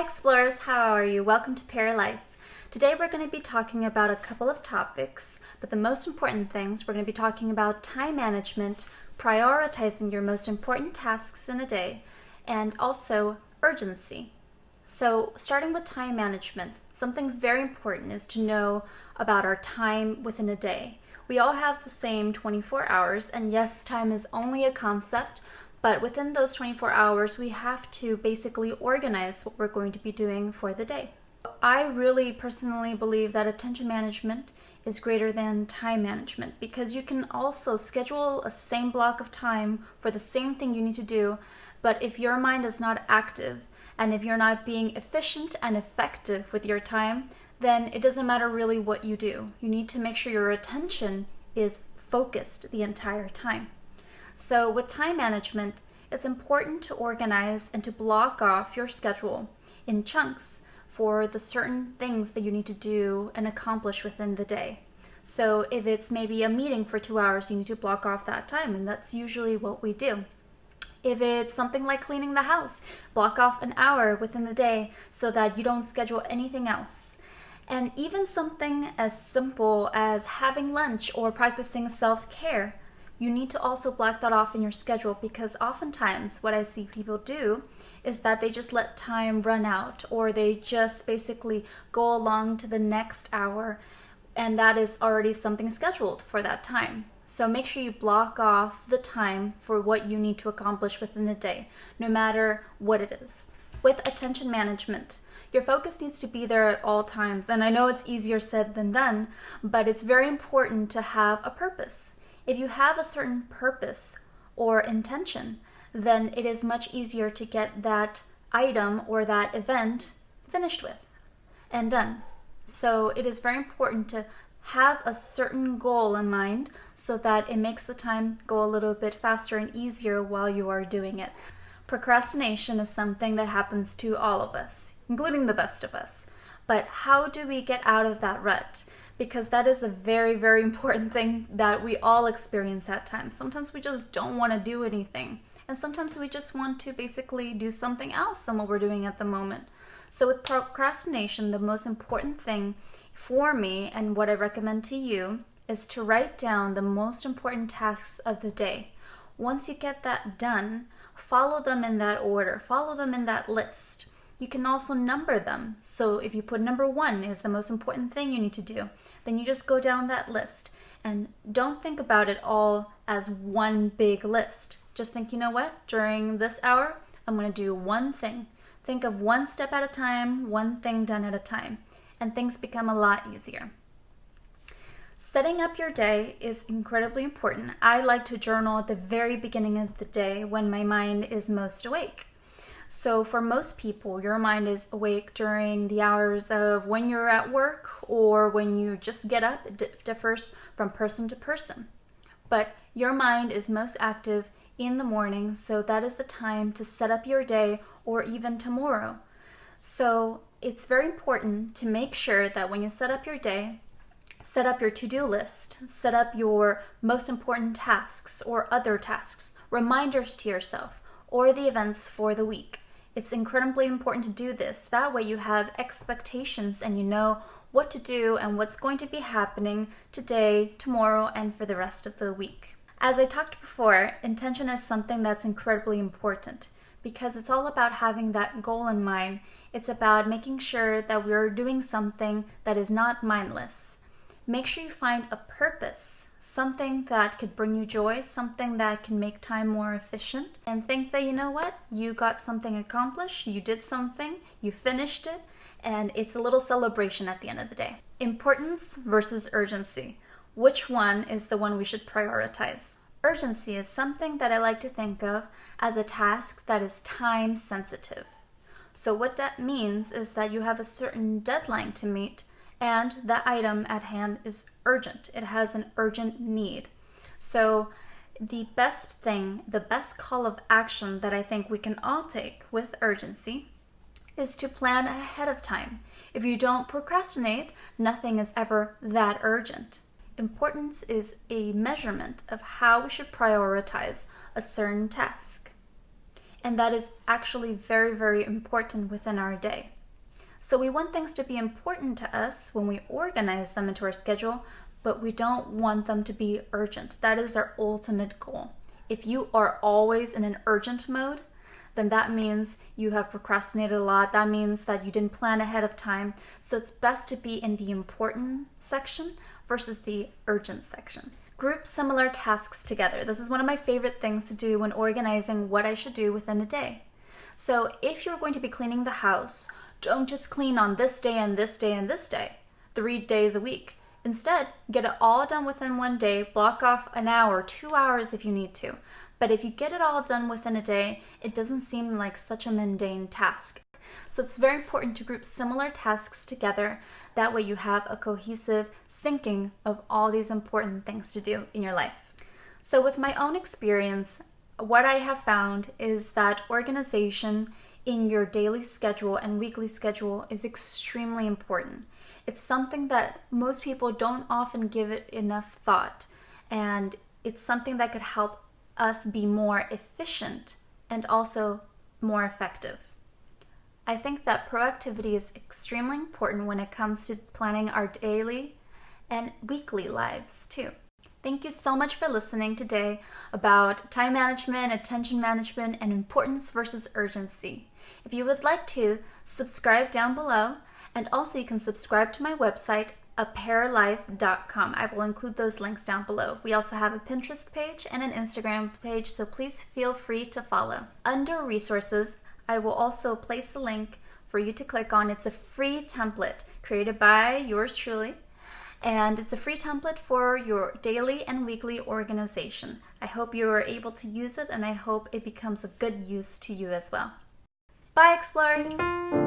Explorers, how are you? Welcome to Pear Life. Today we're going to be talking about a couple of topics, but the most important things, we're going to be talking about time management, prioritizing your most important tasks in a day, and also urgency. So starting with time management, something very important is to know about our time within a day. We all have the same 24 hours, and yes, time is only a concept, but within those 24 hours, we have to basically organize what we're going to be doing for the day. I really personally believe that attention management is greater than time management because you can also schedule a same block of time for the same thing you need to do, but if your mind is not active and if you're not being efficient and effective with your time, then it doesn't matter really what you do. You need to make sure your attention is focused the entire time. So with time management, it's important to organize and to block off your schedule in chunks for the certain things that you need to do and accomplish within the day. So if it's maybe a meeting for 2 hours, you need to block off that time, and that's usually what we do. If it's something like cleaning the house, block off an hour within the day so that you don't schedule anything else. And even something as simple as having lunch or practicing self-care, you need to also block that off in your schedule because oftentimes what I see people do is that they just let time run out or they just basically go along to the next hour and that is already something scheduled for that time. So make sure you block off the time for what you need to accomplish within the day, no matter what it is. With attention management, your focus needs to be there at all times. And I know it's easier said than done, but it's very important to have a purpose. If you have a certain purpose or intention, then it is much easier to get that item or that event finished with and done. So it is very important to have a certain goal in mind so that it makes the time go a little bit faster and easier while you are doing it. Procrastination is something that happens to all of us, including the best of us. But how do we get out of that rut? Because that is a very, very important thing that we all experience at times. Sometimes we just don't want to do anything. And sometimes we just want to basically do something else than what we're doing at the moment. So with procrastination, the most important thing for me and what I recommend to you is to write down the most important tasks of the day. Once you get that done, follow them in that order. Follow them in that list. You can also number them. So if you put number 1 is the most important thing you need to do, then you just go down that list and don't think about it all as one big list. Just think, you know what, during this hour, I'm going to do one thing. Think of one step at a time, one thing done at a time, and things become a lot easier. Setting up your day is incredibly important. I like to journal at the very beginning of the day when my mind is most awake. So for most people, your mind is awake during the hours of when you're at work or when you just get up. It differs from person to person. But your mind is most active in the morning, so that is the time to set up your day or even tomorrow. So it's very important to make sure that when you set up your day, set up your to-do list, set up your most important tasks or other tasks, reminders to yourself, or the events for the week. It's incredibly important to do this. That way you have expectations and you know what to do and what's going to be happening today, tomorrow, and for the rest of the week. As I talked before, intention is something that's incredibly important because it's all about having that goal in mind. It's about making sure that we're doing something that is not mindless. Make sure you find a purpose, something that could bring you joy, something that can make time more efficient, and think that, you know what, you got something accomplished, you did something, you finished it, and it's a little celebration at the end of the day. Importance versus urgency. Which one is the one we should prioritize? Urgency is something that I like to think of as a task that is time sensitive. So what that means is that you have a certain deadline to meet and the item at hand is urgent. It has an urgent need. So the best thing, the best call of action that I think we can all take with urgency is to plan ahead of time. If you don't procrastinate, nothing is ever that urgent. Importance is a measurement of how we should prioritize a certain task. And that is actually very, very important within our day. So we want things to be important to us when we organize them into our schedule, but we don't want them to be urgent. That is our ultimate goal. If you are always in an urgent mode, then that means you have procrastinated a lot. That means that you didn't plan ahead of time. So it's best to be in the important section versus the urgent section. Group similar tasks together. This is one of my favorite things to do when organizing what I should do within a day. So if you're going to be cleaning the house, don't just clean on this day and this day and this day, 3 days a week. Instead, get it all done within one day, block off an hour, 2 hours if you need to. But if you get it all done within a day, it doesn't seem like such a mundane task. So it's very important to group similar tasks together. That way you have a cohesive syncing of all these important things to do in your life. So with my own experience, what I have found is that organization in your daily schedule and weekly schedule is extremely important. It's something that most people don't often give it enough thought, and it's something that could help us be more efficient and also more effective. I think that proactivity is extremely important when it comes to planning our daily and weekly lives too. Thank you so much for listening today about time management, attention management, and importance versus urgency. If you would like to, subscribe down below, and also you can subscribe to my website, pearlife.com. I will include those links down below. We also have a Pinterest page and an Instagram page, so please feel free to follow. Under resources, I will also place a link for you to click on. It's a free template created by yours truly, and it's a free template for your daily and weekly organization. I hope you are able to use it, and I hope it becomes of good use to you as well. Bye, explorers!